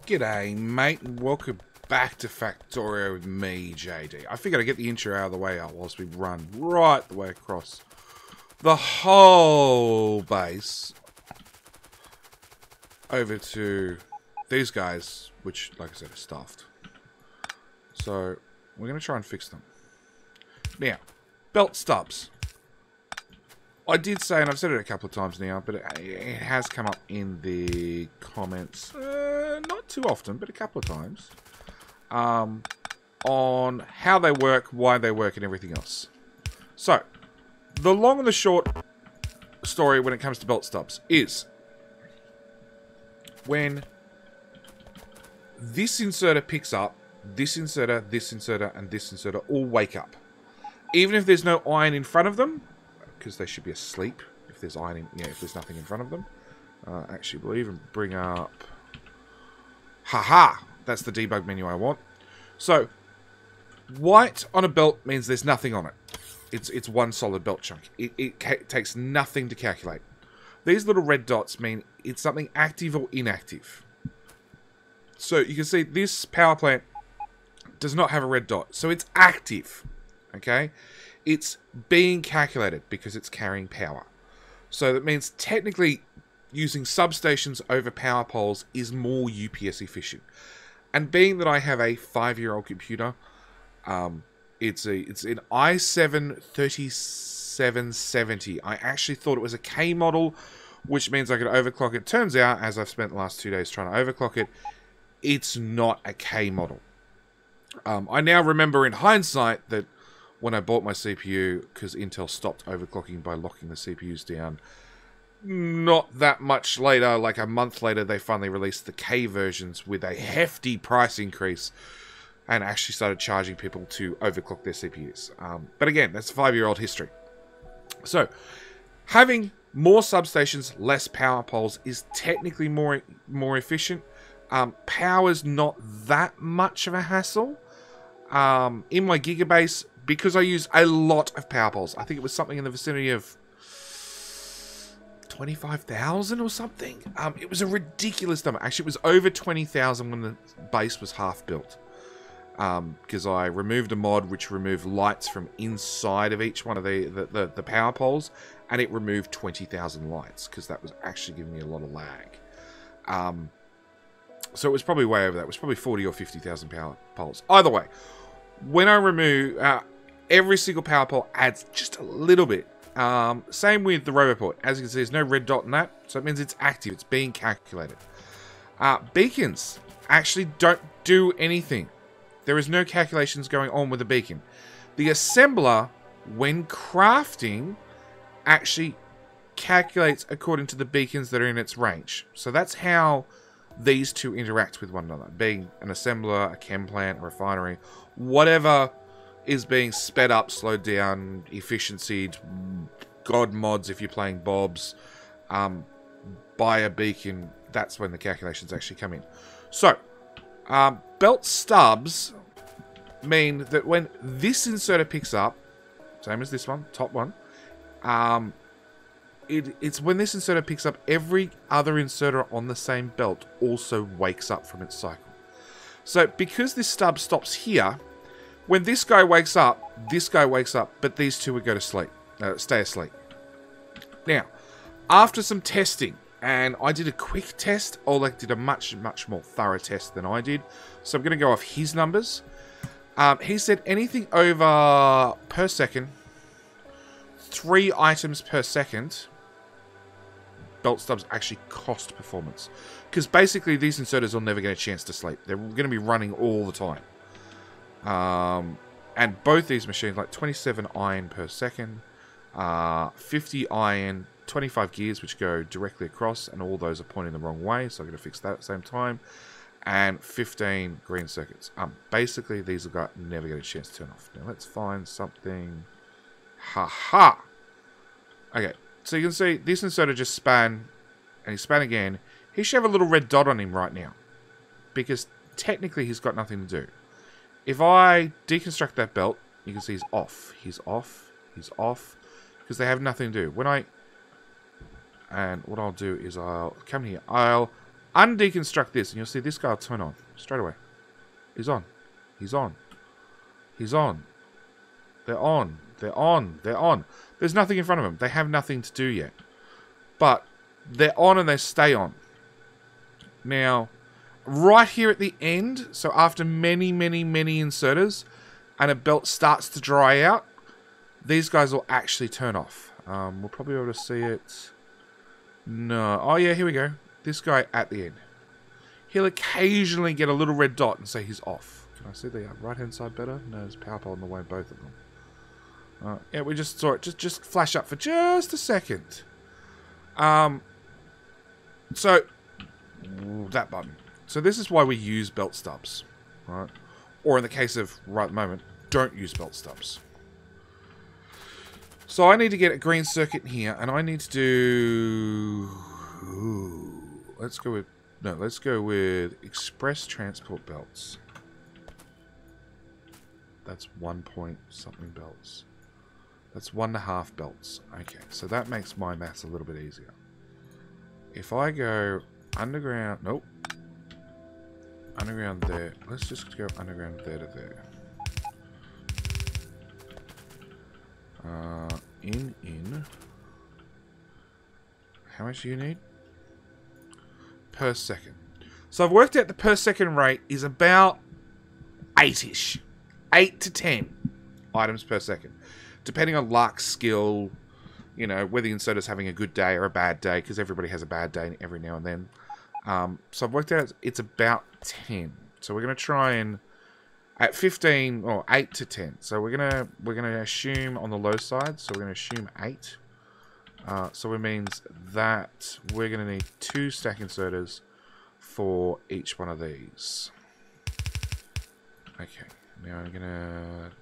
G'day, mate, and welcome back to Factorio with me, JD. I figured I'd get the intro out of the way whilst we run right the way across the whole base over to these guys, which, like I said, are stuffed. So, we're going to try and fix them. Now, belt stubs. I did say, and I've said it a couple of times now, but it has come up in the comments, not too often, but a couple of times, on how they work, why they work, and everything else. So, the long and the short story when it comes to belt stubs is when this inserter picks up, this inserter, and this inserter all wake up. Even if there's no iron in front of them, because they should be asleep if there's iron in, if there's nothing in front of them. Actually, we'll even bring up... Haha! That's the debug menu I want. So, white on a belt means there's nothing on it. It's one solid belt chunk. It takes nothing to calculate. These little red dots mean it's something active or inactive. So, you can see this power plant does not have a red dot. So, it's active. Okay? It's being calculated because it's carrying power. So that means technically using substations over power poles is more UPS efficient. And being that I have a 5-year-old computer, it's an i7-3770. I actually thought it was a K model, which means I could overclock it. Turns out, as I've spent the last 2 days trying to overclock it, it's not a K model. I now remember in hindsight that when I bought my CPU, because Intel stopped overclocking by locking the CPUs down, not that much later, like a month later, they finally released the K versions with a hefty price increase and actually started charging people to overclock their CPUs. But again, that's a 5-year-old history. So, having more substations, less power poles is technically more efficient. Power's not that much of a hassle. In my Gigabase, because I use a lot of power poles, I think it was something in the vicinity of 25,000 or something. It was a ridiculous number. Actually, it was over 20,000 when the base was half built. Because I removed a mod which removed lights from inside of each one of the power poles, and it removed 20,000 lights, because that was actually giving me a lot of lag. So it was probably way over that. It was probably 40 or 50,000 power poles. Either way, when I remove... every single power pole adds just a little bit. Same with the RoboPort. As you can see, there's no red dot in that, so it means it's active. It's being calculated. Beacons actually don't do anything. There is no calculations going on with the beacon. The assembler, when crafting, actually calculates according to the beacons that are in its range. So that's how these two interact with one another. Being an assembler, a chem plant, a refinery, whatever is being sped up, slowed down, efficiency, God mods if you're playing Bobs, by a beacon, that's when the calculations actually come in. So, belt stubs mean that when this inserter picks up, same as this one, top one, it's when this inserter picks up, every other inserter on the same belt also wakes up from its cycle. So, because this stub stops here, when this guy wakes up, but these two would go to sleep, stay asleep. Now, after some testing, and I did a quick test, Oleg did a much more thorough test than I did, so I'm going to go off his numbers. He said anything over, per second, 3 items per second, belt stubs actually cost performance. Because basically, these inserters will never get a chance to sleep. They're going to be running all the time. And both these machines, like 27 iron per second, 50 iron, 25 gears which go directly across, and all those are pointing the wrong way, so I'm going to fix that at the same time, and 15 green circuits. Basically, these will never get a chance to turn off. Now, let's find something. Haha! Okay, so you can see this inserter just span, and he span again. He should have a little red dot on him right now, because technically he's got nothing to do. If I deconstruct that belt, you can see he's off. He's off. He's off. Because they have nothing to do. And what I'll do is I'll come here. I'll undeconstruct this, and you'll see this guy will turn on straight away. He's on. He's on. He's on. They're on. They're on. They're on. There's nothing in front of them. They have nothing to do yet. But they're on and they stay on. Now, right here at the end, so after many, many, many inserters, and a belt starts to dry out, these guys will actually turn off. We'll probably be able to see it. No. Oh, yeah, here we go. This guy at the end. He'll occasionally get a little red dot and say he's off. Can I see the right-hand side better? No, there's power pole in the way, both of them. Yeah, we just saw it just flash up for just a second. So, that button. So this is why we use belt stubs, right? Or in the case of right at the moment, don't use belt stubs. So I need to get a green circuit here, and I need to do... let's go with express transport belts. That's 1 point something belts. That's 1.5 belts. Okay, so that makes my maths a little bit easier. If I go underground, nope. Underground there. Let's just go underground there to there. In. How much do you need? Per second. So I've worked out the per second rate is about 8-ish. 8 to 10 items per second. Depending on luck, skill, you know, whether the inserter's having a good day or a bad day, because everybody has a bad day every now and then. So I've worked out it's about 10. So we're going to try and at 15 or 8 to 10. So we're gonna assume on the low side. So we're gonna assume 8. So it means that we're gonna need 2 stack inserters for each one of these. Okay. Now I'm gonna.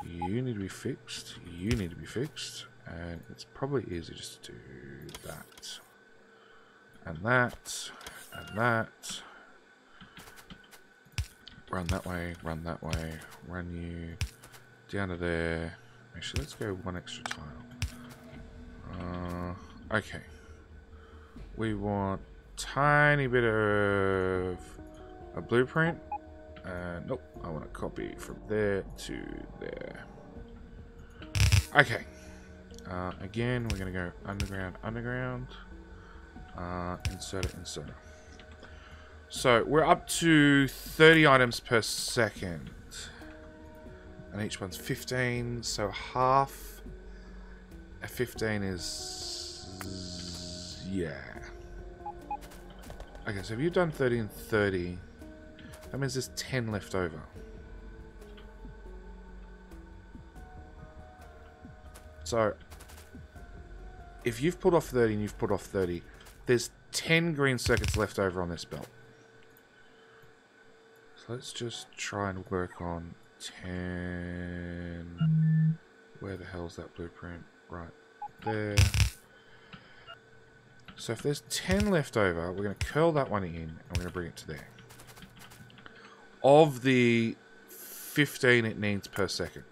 You need to be fixed. You need to be fixed, and it's probably easier just to do that, and that, and that. Run that way, run that way, run you down to there. Actually, let's go 1 extra tile. Okay. We want tiny bit of a blueprint. Nope, I want to copy from there to there. Okay. Again, we're going to go underground, underground. Inserter. So, we're up to 30 items per second. And each one's 15, so half a 15 is... yeah. Okay, so if you've done 30 and 30, that means there's 10 left over. So, if you've pulled off 30 and you've pulled off 30, there's 10 green circuits left over on this belt. So let's just try and work on 10. Where the hell's that blueprint? Right there. So if there's 10 left over, we're going to curl that one in and we're going to bring it to there. Of the 15 it needs per second.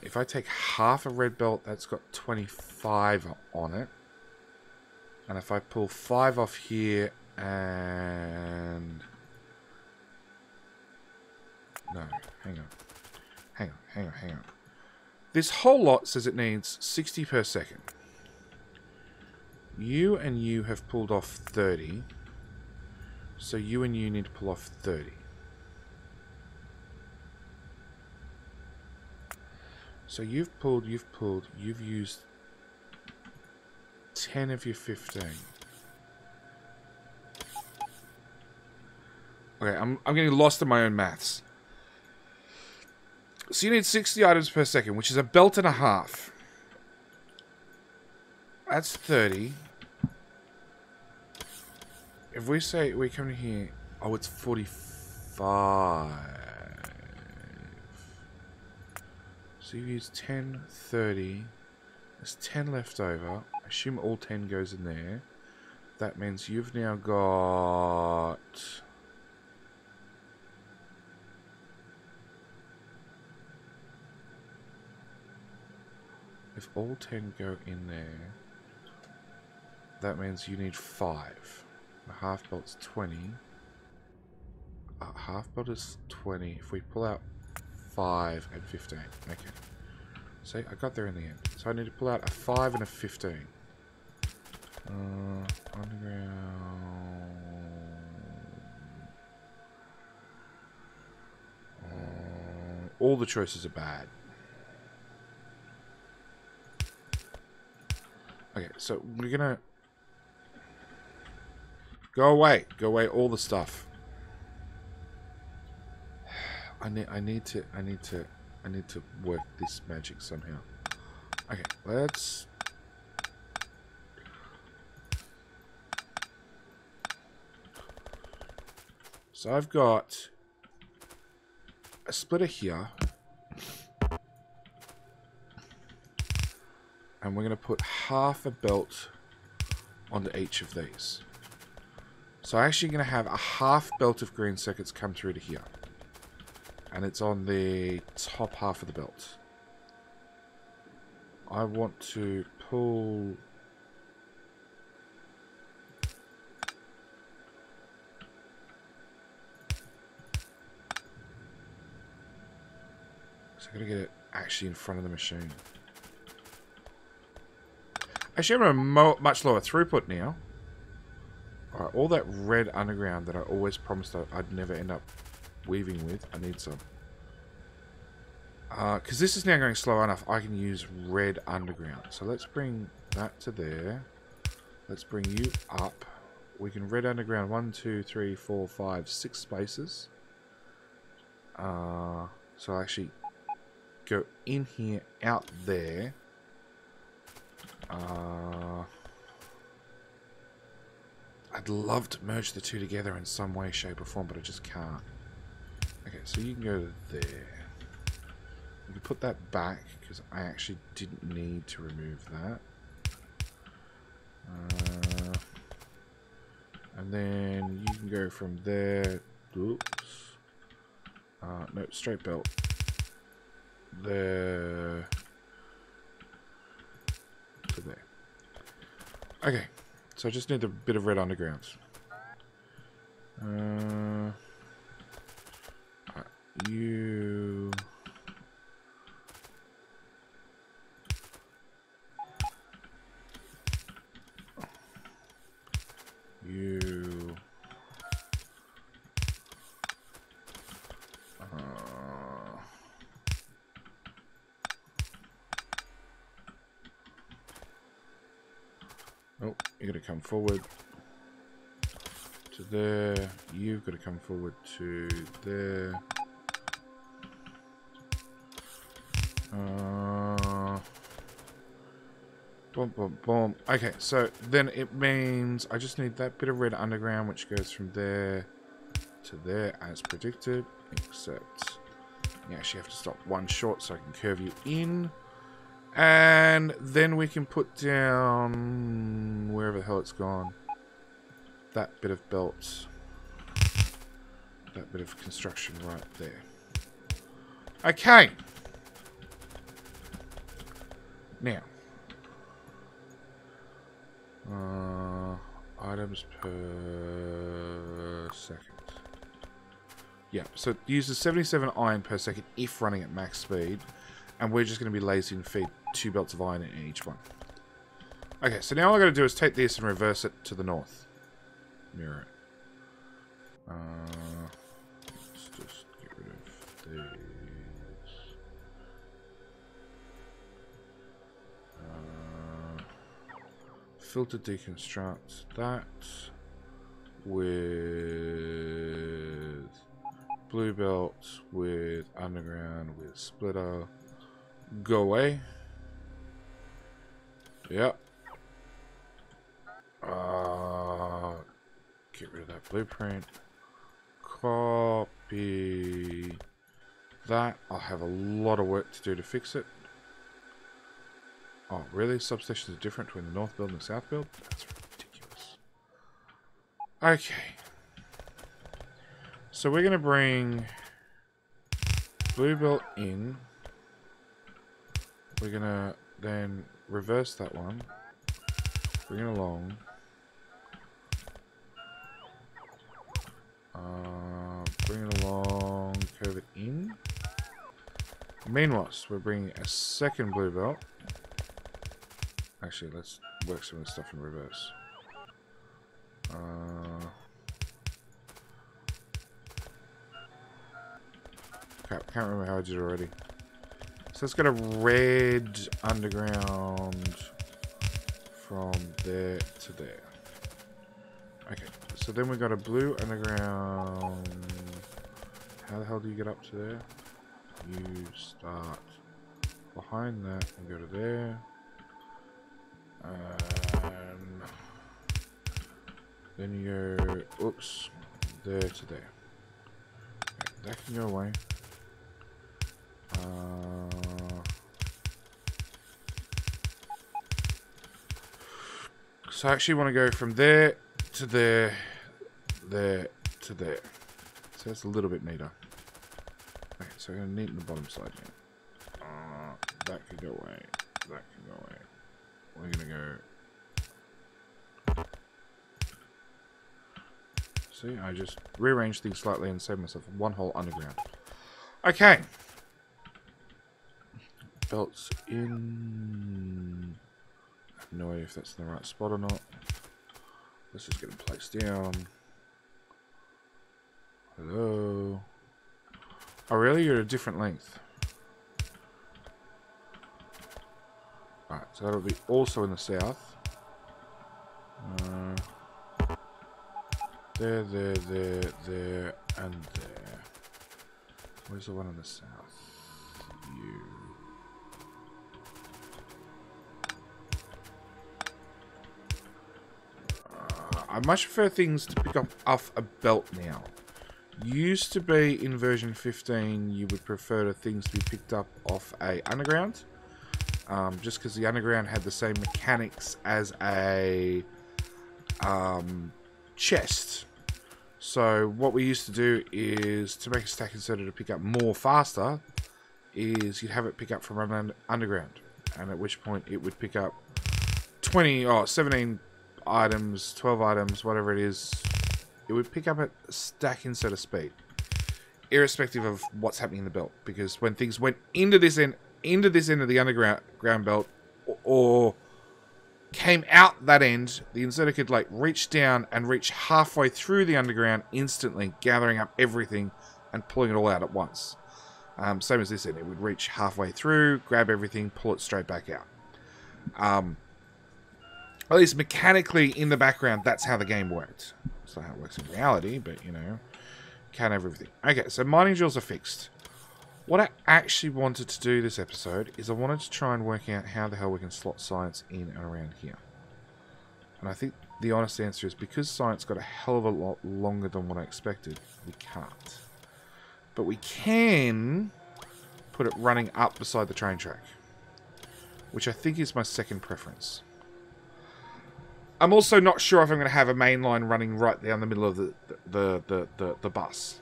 If I take half a red belt, that's got 25 on it. And if I pull 5 off here and... no, hang on. This whole lot says it needs 60 per second. You and you have pulled off 30. So you and you need to pull off 30. So you've used 10 of your 15. Okay, I'm getting lost in my own maths. So you need 60 items per second, which is a belt and a half. That's 30. If we say we come to here, oh, it's 45. So you use 10, 30. There's 10 left over. I assume all 10 goes in there. That means you've now got... if all 10 go in there, that means you need 5. A half belt's 20. Half belt is 20. If we pull out 5 and 15. Okay. See, I got there in the end. So I need to pull out a 5 and a 15. Underground. All the choices are bad. Okay, so we're gonna go away all the stuff. I need to work this magic somehow. Okay, let's. So I've got a splitter here. And we're going to put half a belt onto each of these. So I'm actually going to have a half belt of green circuits come through to here. And it's on the top half of the belt. I want to pull... So I'm going to get it actually in front of the machine. Actually, I'm at a much lower throughput now. Alright, all that red underground that I always promised I'd never end up weaving with, I need some. Because this is now going slow enough, I can use red underground. So let's bring that to there. Let's bring you up. We can red underground 1, 2, 3, 4, 5, 6 spaces. So I'll actually go in here, out there. I'd love to merge the two together in some way, shape or form, but I just can't. Okay, so you can go to there. You can put that back, because I actually didn't need to remove that. And then you can go from there. Oops. No, straight belt. There. To there. Okay, so I just need a bit of red underground. You... Oh, you gotta come forward to there. You've got to come forward to there. Boom, boom, boom. Okay, so then it means I just need that bit of red underground, which goes from there to there as predicted, except you actually have to stop one short so I can curve you in. And then we can put down wherever the hell it's gone. That bit of belt. That bit of construction right there. Okay. Now. Items per second. Yeah, so it uses 77 iron per second if running at max speed. And we're just going to be lazy and feed 2 belts of iron in each one. Okay, so now all I got to do is take this and reverse it to the north. Mirror it. Let's just get rid of these. Filter deconstruct that with blue belt, with underground, with splitter. Go away. Yep. Get rid of that blueprint. Copy that. I'll have a lot of work to do to fix it. Oh, really? Substations are different between the north build and the south build? That's ridiculous. Okay. So we're going to bring blue belt in. We're going to then reverse that one. Bring it along. Meanwhile, we're bringing a second blue belt. Actually, let's work some of the stuff in reverse. Can't remember how I did it already. So let's get a red underground from there to there. Okay, so then we got a blue underground. How the hell do you get up to there? You start behind that and go to there. Then you go, oops, there to there. Okay, that can go away. So I actually want to go from there to there, there to there. So that's a little bit neater. Okay, so I'm going to neaten the bottom side here. That could go away. That can go away. We're going to go... See, I just rearranged things slightly and saved myself one hole underground. Okay. Belts in... I have no idea if that's in the right spot or not. Let's just get them placed down. Hello. Oh really? You're a different length. Alright, so that'll be also in the south. There, there, and there. Where's the one in the south? You. I much prefer things to pick up off a belt now. Used to be in version 15, you would prefer things to be picked up off a underground. Just because the underground had the same mechanics as a chest. So what we used to do is, to make a stack inserter to pick up more faster, is you'd have it pick up from an underground. And at which point it would pick up 17 items, 12 items, whatever it is. It would pick up at stack inserter speed, irrespective of what's happening in the belt. Because when things went into this end of the underground belt, or came out that end, the inserter could like reach down and reach halfway through the underground instantly, gathering up everything and pulling it all out at once. Same as this end, it would reach halfway through, grab everything, pull it straight back out. At least mechanically in the background, that's how the game worked. That's not how it works in reality, but you know, can't have everything. Okay, so mining drills are fixed. What I actually wanted to do this episode is I wanted to try and work out how the hell we can slot science in and around here. And I think the honest answer is because science got a hell of a lot longer than what I expected, we can't. But we can put it running up beside the train track, which I think is my second preference. I'm also not sure if I'm going to have a main line running right down the middle of the bus.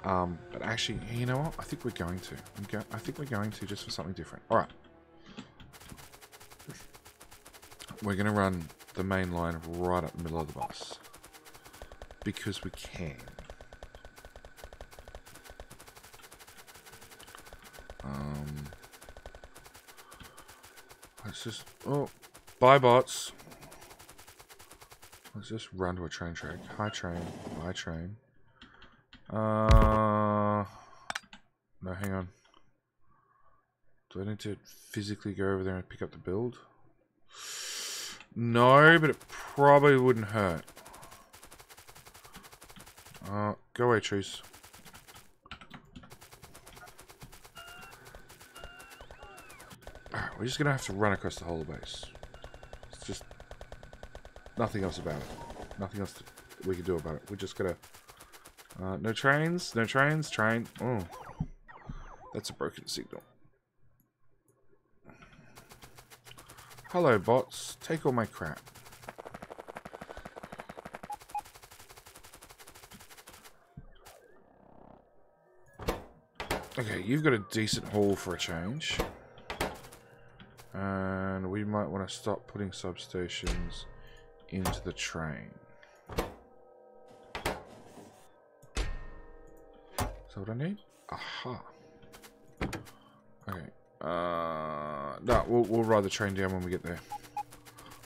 But actually, you know what? I think we're going to. I think we're going to, just for something different. Alright. We're going to run the main line right up the middle of the bus. Because we can. Let's just... Oh, bye bots. Let's just run to a train track. Hi train. Bye train. No, hang on. Do I need to physically go over there and pick up the build? No, but it probably wouldn't hurt. Go away, trees. Alright, we're just gonna have to run across the whole base. It's just nothing else about it. Nothing else we can do about it. We're just gonna... no trains, no trains, train. Oh, that's a broken signal. Hello, bots. Take all my crap. Okay, you've got a decent haul for a change. And we might want to stop putting substations into the train. Is that what I need? Aha. Okay. No, we'll ride the train down when we get there.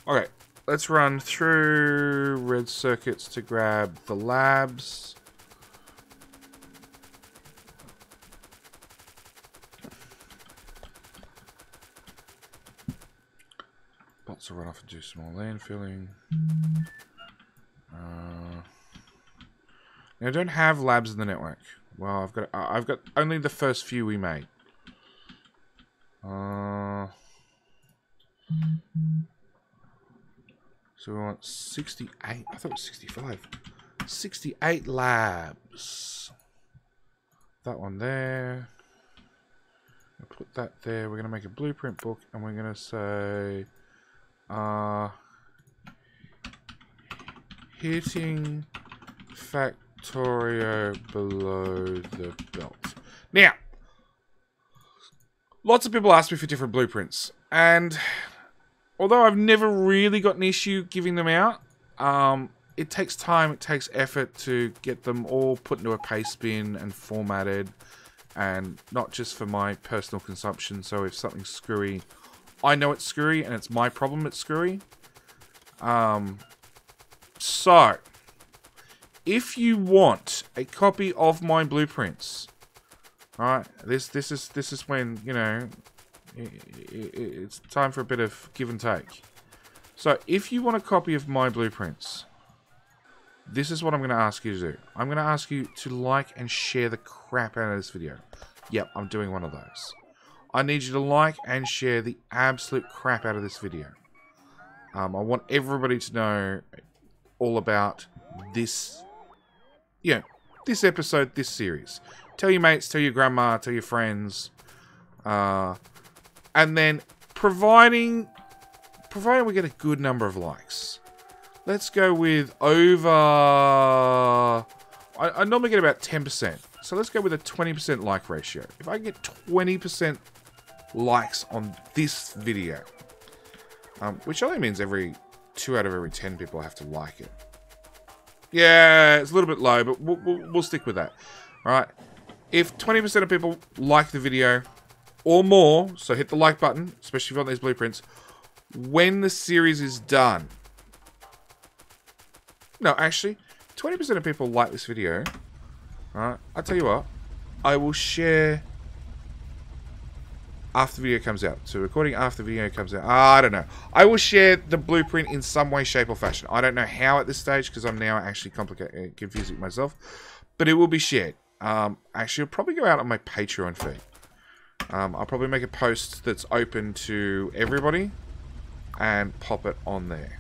Okay, let's run through red circuits to grab the labs. Bots will run off and do some more landfilling. Now, I don't have labs in the network. Well, I've got only the first few we made. So we want 68. I thought it was 65. 68 labs. That one there. I'll put that there. We're going to make a blueprint book, and we're going to say, hitting Factorio below the belt. Now, lots of people ask me for different blueprints, and although I've never really got an issue giving them out, it takes time, it takes effort to get them all put into a paste bin and formatted, and not just for my personal consumption. So if something's screwy, I know it's screwy, and it's my problem it's screwy. So, if you want a copy of my blueprints, alright, this is when, you know, it's time for a bit of give and take. So, if you want a copy of my blueprints, this is what I'm going to ask you to do. I'm going to ask you to like and share the crap out of this video. Yep, I'm doing one of those. I need you to like and share the absolute crap out of this video. I want everybody to know all about this, you know, this episode, this series. Tell your mates, tell your grandma, tell your friends. And then, providing we get a good number of likes. Let's go with over... I normally get about 10%. So let's go with a 20% like ratio. If I get 20% likes on this video, which only means 2 out of every 10 people have to like it. Yeah, it's a little bit low, but we'll stick with that. Alright. If 20% of people like the video or more, so hit the like button, especially if you want these blueprints, when the series is done. No, actually, 20% of people like this video. Alright, I'll tell you what. I will share after the video comes out. So recording after the video comes out. I don't know. I will share the blueprint in some way, shape, or fashion. I don't know how at this stage, because I'm now actually confusing myself. But it will be shared. Actually, it'll probably go out on my Patreon feed. I'll probably make a post that's open to everybody and pop it on there.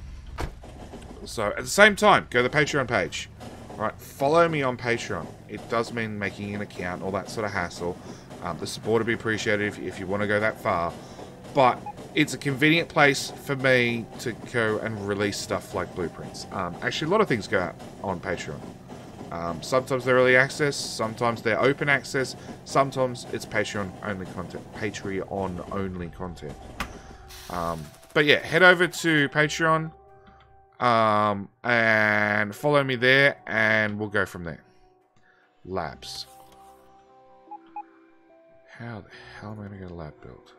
So, at the same time, go to the Patreon page. Alright, follow me on Patreon. It does mean making an account, all that sort of hassle. The support would be appreciated if you want to go that far. But it's a convenient place for me to go and release stuff like blueprints. Actually, a lot of things go out on Patreon. Sometimes they're early access, sometimes they're open access, sometimes it's Patreon-only content. Patreon-only content. But yeah, head over to Patreon. And follow me there, and we'll go from there. Labs. How the hell am I going to get a lab built?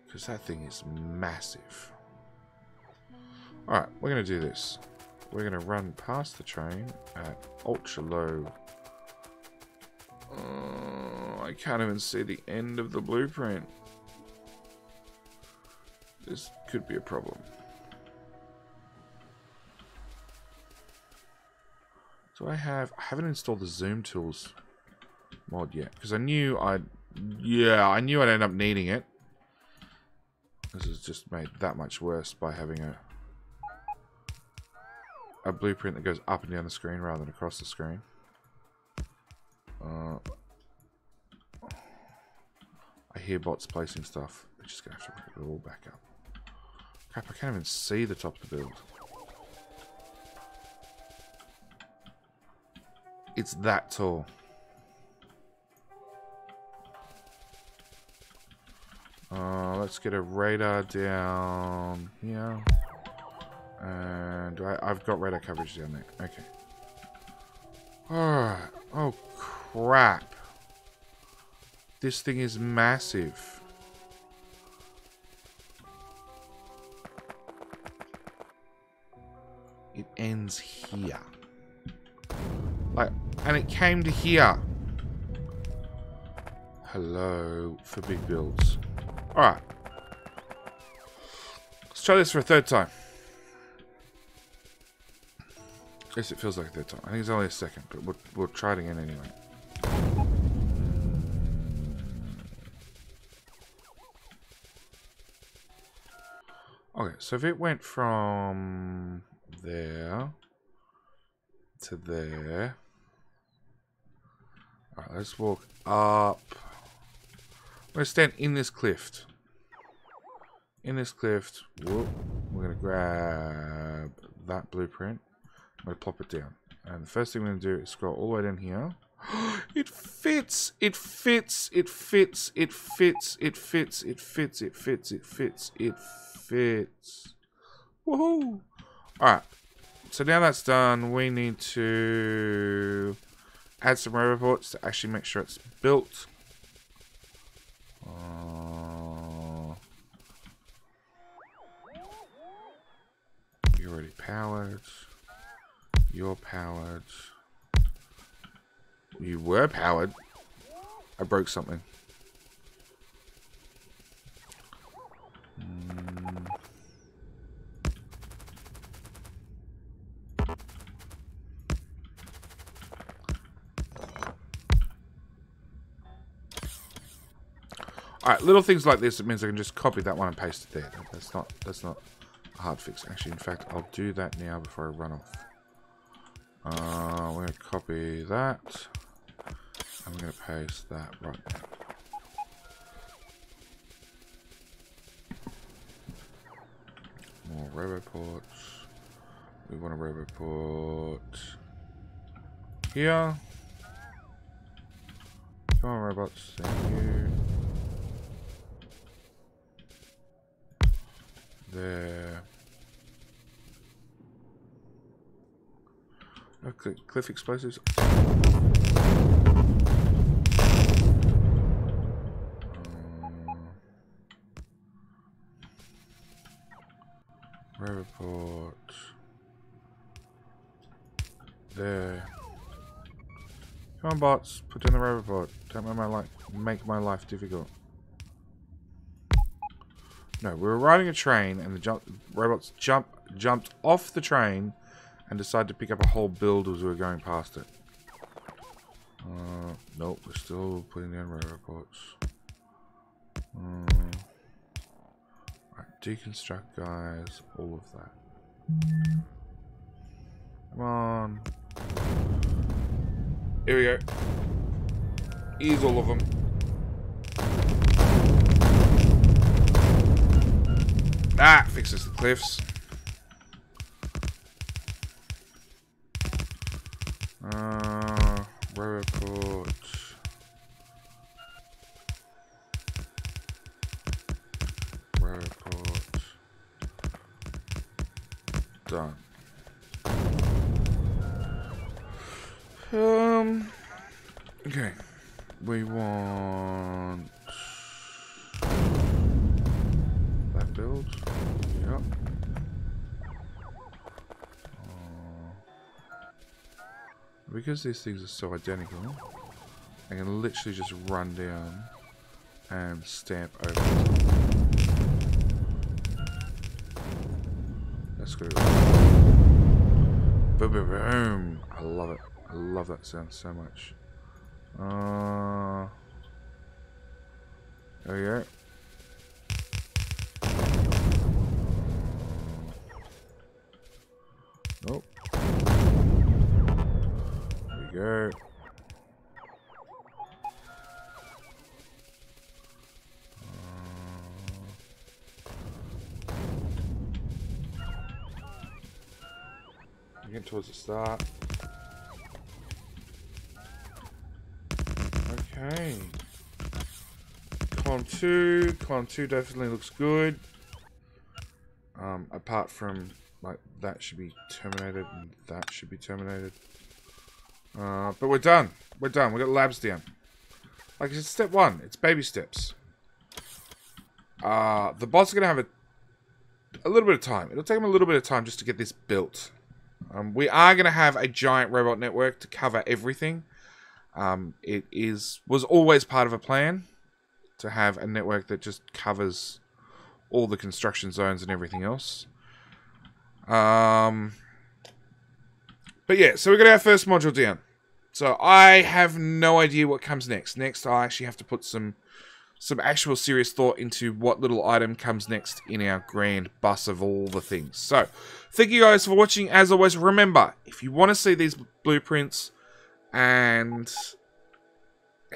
Because that thing is massive. Alright, we're going to do this. We're going to run past the train at ultra low. I can't even see the end of the blueprint. This could be a problem. Do I haven't installed the zoom tools mod yet, because I knew I'd end up needing it. This has just made that much worse by having a blueprint that goes up and down the screen rather than across the screen. I hear bots placing stuff. They're just gonna have to put it all back up. Crap, I can't even see the top of the build. It's that tall. Let's get a radar down here. And I've got radar coverage down there. Okay. Alright. Oh, crap. This thing is massive. It ends here. Like, and it came to here. Hello for big builds. Alright. Let's try this for a third time. At least it feels like a third time. I think it's only a second, but we'll try it again anyway. Okay, so if it went from there to there. Alright, let's walk up. I'm going to stand in this cliff. In this cliff. Whoop. We're going to grab that blueprint. I'm going to plop it down. And the first thing we're going to do is scroll all the way down here. It fits! It fits! It fits! It fits! It fits! It fits! It fits! It fits! It fits! Woohoo! Alright. So now that's done, we need to add some row reports to actually make sure it's built. You're already powered. You're powered. You were powered. I broke something. Alright, little things like this, it means I can just copy that one and paste it there. That's not a hard fix. Actually, in fact, I'll do that now before I run off. We're going to copy that. I'm going to paste that right there. More roboports. We want a roboport here. Come on, robots. Thank you. There. Okay, cliff explosives. Report. There. Come on, bots. Put in the report. Don't make my life difficult. No, we were riding a train and the robots jumped off the train and decided to pick up a whole build as we were going past it. Nope, we're still putting down row reports. Right, deconstruct, guys. All of that. Come on. Here we go. Here's all of them. That fixes the cliffs. Row report. Row report. Done. Okay. We want that build. Yep. Because these things are so identical, I can literally just run down and stamp over. That's good. Boom, boom, boom. I love it. I love that sound so much. There we go. Nope. There we go. Getting towards the start. Okay. Column 2. Column 2 definitely looks good. Apart from, like, that should be terminated and that should be terminated. But we're done. We're done. We got labs down. Like, it's step one. It's baby steps. The bots are going to have a little bit of time. It'll take them a little bit of time just to get this built. We are going to have a giant robot network to cover everything. It was always part of a plan to have a network that just covers all the construction zones and everything else. But yeah, so we got our first module down. So I have no idea what comes next. Next, I actually have to put some actual serious thought into what little item comes next in our grand bus of all the things. So, thank you guys for watching. As always, remember, if you want to see these blueprints, and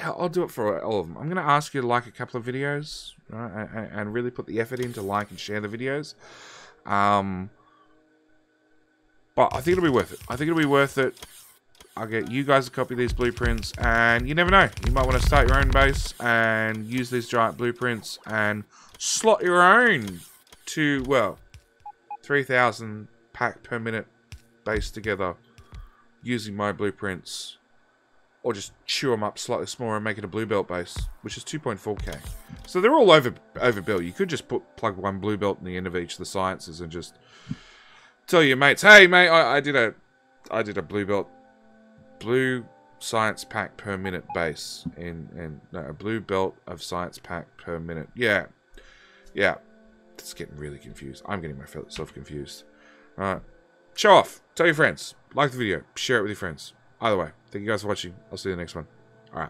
I'll do it for all of them. I'm going to ask you to like a couple of videos, right, and really put the effort in to like and share the videos. But I think it'll be worth it. I think it'll be worth it. I'll get you guys a copy of these blueprints, and you never know. You might want to start your own base and use these giant blueprints and slot your own 3,000 pack per minute base together using my blueprints. Or just chew them up slightly smaller and make it a blue belt base, which is 2.4k. So they're all overbuilt. You could just plug one blue belt in the end of each of the sciences and just tell your mates, hey mate, I did a blue science pack per minute base a blue belt of science pack per minute. Yeah. It's getting really confused. I'm getting myself confused. Show off. Tell your friends. Like the video. Share it with your friends. Either way, thank you guys for watching. I'll see you in the next one. Alright.